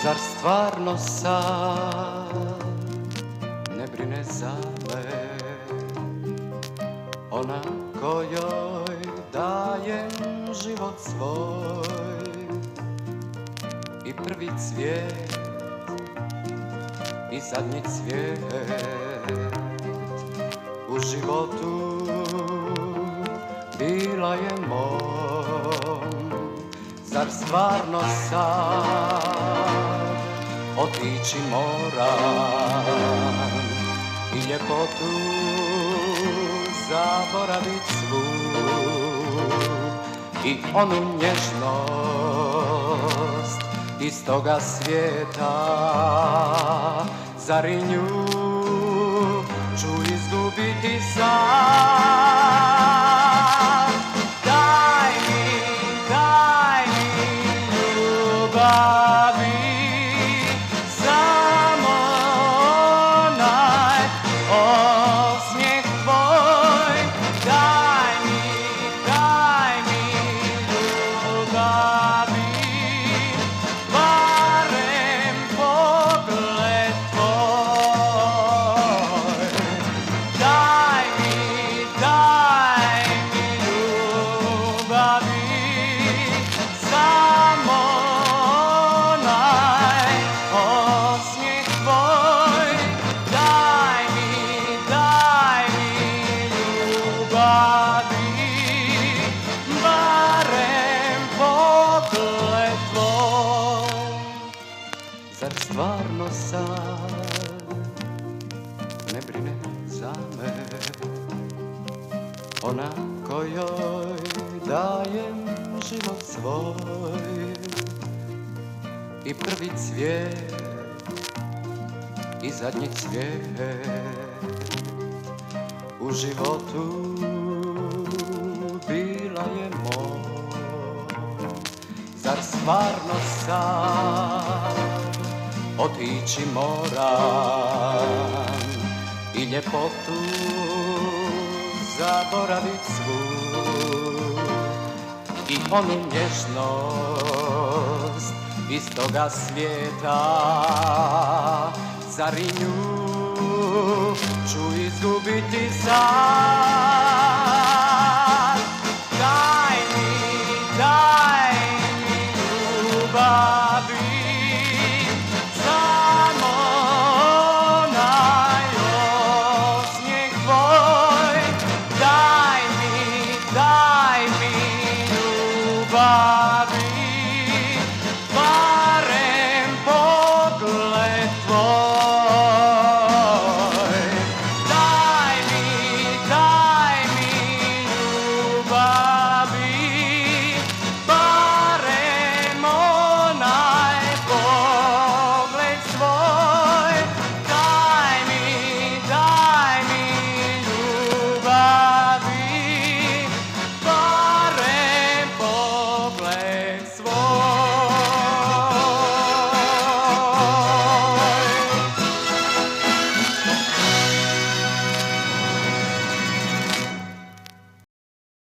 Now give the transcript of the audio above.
Zar stvarno sad ne brine za me, ona kojoj dajem život svoj i prvi cvijet i zadnji cvijet u životu bila je mom. Zar stvarno sad otići moram i ljepotu zaboravit svu i onu nježnost iz toga svijeta? Zar i nju ću izgubiti sad? Daj mi ljubavi, samo onaj osmijeh tvoj. Daj mi ljubavi, barem pogled tvoj. Daj mi ljubavi, samo onaj osmijeh tvoj. Daj mi ljubavi, barem pogled tvoj. Zar stvarno sad ne brine za me, ona kojoj dajem život svoj i prvi cvijet i zadnji cvijet u životu bila je moj. Zar stvarno sad otići moram i ljepotu zaboravit svu i onu nježnost iz toga svijeta? Zar i nju ću izgubiti sad? Daj mi ljubavi, samo onaj osmijeh tvoj. Daj mi ljubavi.